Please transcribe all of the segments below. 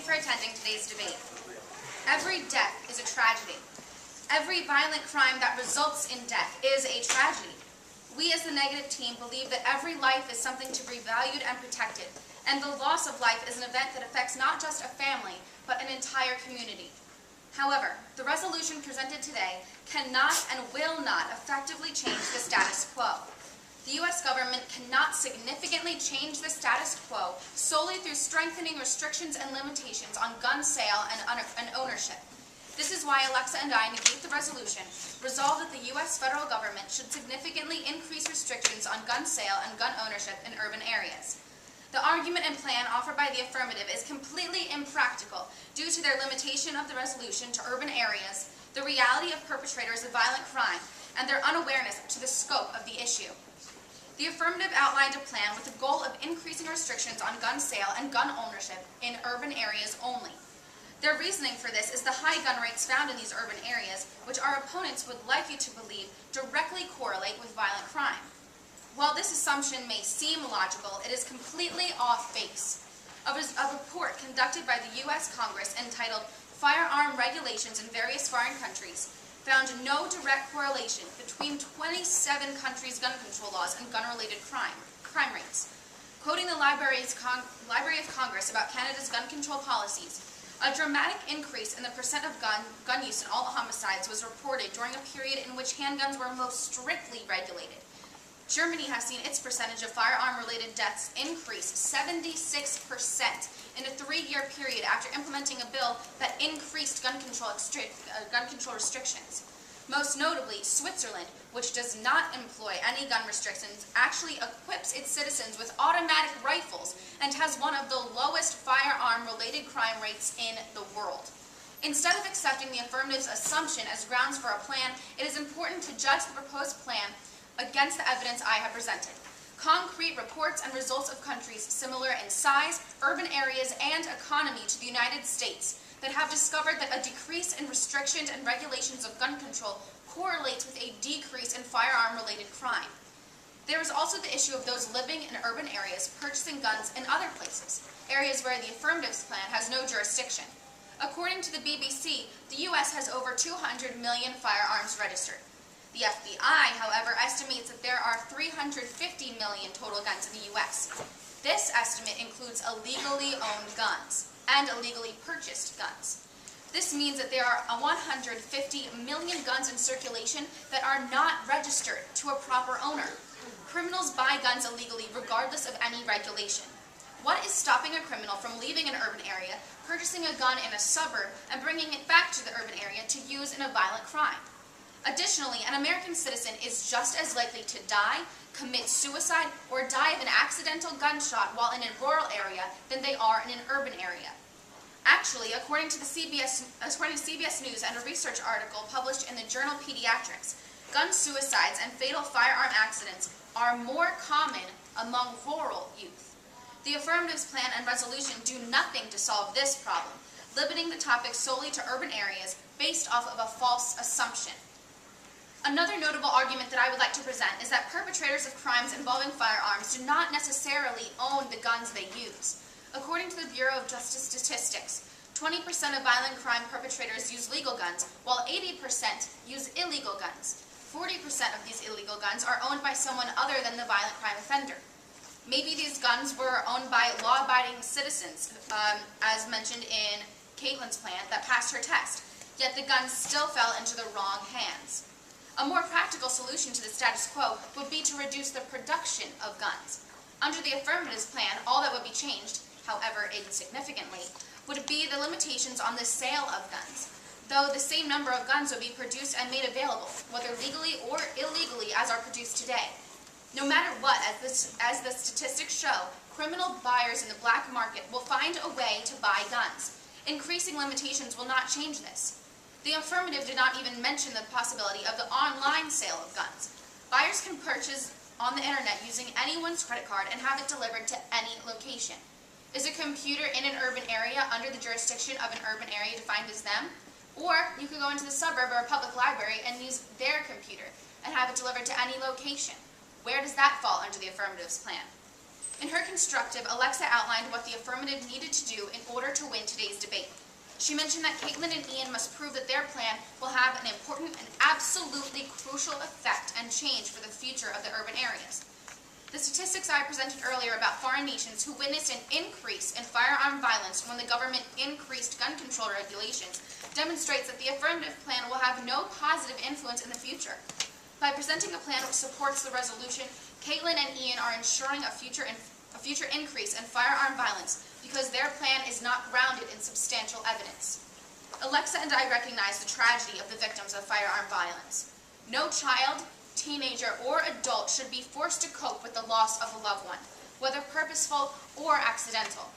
for attending today's debate. Every death is a tragedy. Every violent crime that results in death is a tragedy. We as the negative team believe that every life is something to be valued and protected, and the loss of life is an event that affects not just a family, but an entire community. However, the resolution presented today cannot and will not effectively change the status quo. The U.S. government cannot significantly change the status quo solely through strengthening restrictions and limitations on gun sale and ownership. This is why Alexa and I negate the resolution, resolve that the U.S. federal government should significantly increase restrictions on gun sale and gun ownership in urban areas. The argument and plan offered by the affirmative is completely impractical due to their limitation of the resolution to urban areas, the reality of perpetrators of violent crime, and their unawareness to the scope of the issue. The affirmative outlined a plan with the goal of increasing restrictions on gun sale and gun ownership in urban areas only. Their reasoning for this is the high gun rates found in these urban areas, which our opponents would like you to believe directly correlate with violent crime. While this assumption may seem logical, it is completely off base. A report conducted by the U.S. Congress entitled Firearm Regulations in Various Foreign Countries found no direct correlation between 27 countries' gun control laws and gun-related crime rates. Quoting the Library of Congress about Canada's gun control policies, a dramatic increase in the percent of gun use in all homicides was reported during a period in which handguns were most strictly regulated. Germany has seen its percentage of firearm-related deaths increase 76% in a 3-year period after implementing a bill that increased gun control restrictions. Most notably, Switzerland, which does not employ any gun restrictions, actually equips its citizens with automatic rifles and has one of the lowest firearm-related crime rates in the world. Instead of accepting the affirmative's assumption as grounds for a plan, it is important to judge the proposed plan against the evidence I have presented. Concrete reports and results of countries similar in size, urban areas, and economy to the United States that have discovered that a decrease in restrictions and regulations of gun control correlates with a decrease in firearm-related crime. There is also the issue of those living in urban areas purchasing guns in other places, areas where the affirmative's plan has no jurisdiction. According to the BBC, the U.S. has over 200 million firearms registered. The FBI, however, estimates that there are 350 million total guns in the U.S. This estimate includes illegally owned guns and illegally purchased guns. This means that there are 150 million guns in circulation that are not registered to a proper owner. Criminals buy guns illegally regardless of any regulation. What is stopping a criminal from leaving an urban area, purchasing a gun in a suburb, and bringing it back to the urban area to use in a violent crime? Additionally, an American citizen is just as likely to die, commit suicide, or die of an accidental gunshot while in a rural area than they are in an urban area. Actually, according to CBS News and a research article published in the journal Pediatrics, gun suicides and fatal firearm accidents are more common among rural youth. The affirmative's plan and resolution do nothing to solve this problem, limiting the topic solely to urban areas based off of a false assumption. Another notable argument that I would like to present is that perpetrators of crimes involving firearms do not necessarily own the guns they use. According to the Bureau of Justice Statistics, 20% of violent crime perpetrators use legal guns, while 80% use illegal guns. 40% of these illegal guns are owned by someone other than the violent crime offender. Maybe these guns were owned by law-abiding citizens, as mentioned in Caitlin's plan, that passed her test, yet the guns still fell into the wrong hands. A more practical solution to the status quo would be to reduce the production of guns. Under the affirmative's plan, all that would be changed, however insignificantly, would be the limitations on the sale of guns, though the same number of guns would be produced and made available, whether legally or illegally as are produced today. No matter what, as the statistics show, criminal buyers in the black market will find a way to buy guns. Increasing limitations will not change this. The affirmative did not even mention the possibility of the online sale of guns. Buyers can purchase on the internet using anyone's credit card and have it delivered to any location. Is a computer in an urban area under the jurisdiction of an urban area defined as them? Or you could go into the suburb or a public library and use their computer and have it delivered to any location. Where does that fall under the affirmative's plan? In her constructive, Alexa outlined what the affirmative needed to do in order to win today's She mentioned that Caitlin and Ian must prove that their plan will have an important and absolutely crucial effect and change for the future of the urban areas. The statistics I presented earlier about foreign nations who witnessed an increase in firearm violence when the government increased gun control regulations demonstrates that the affirmative plan will have no positive influence in the future. By presenting a plan which supports the resolution, Caitlin and Ian are ensuring a future increase in firearm violence because their plan is not grounded in substantial evidence. Alexa and I recognize the tragedy of the victims of firearm violence. No child, teenager, or adult should be forced to cope with the loss of a loved one, whether purposeful or accidental.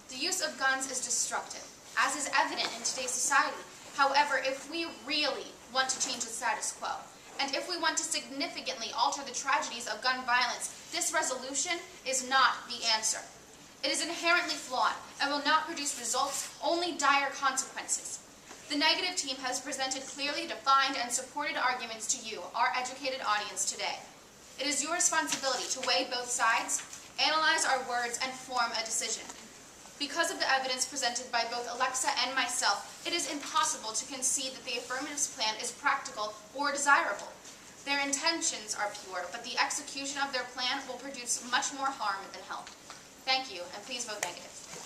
The use of guns is destructive, as is evident in today's society. However, if we really want to change the status quo, and if we want to significantly alter the tragedies of gun violence, this resolution is not the answer. It is inherently flawed and will not produce results, only dire consequences. The negative team has presented clearly defined and supported arguments to you, our educated audience, today. It is your responsibility to weigh both sides, analyze our words, and form a decision. Because of the evidence presented by both Alexa and myself, it is impossible to concede that the affirmatives plan is practical or desirable. Their intentions are pure, but the execution of their plan will produce much more harm than help. Thank you, and please vote negative.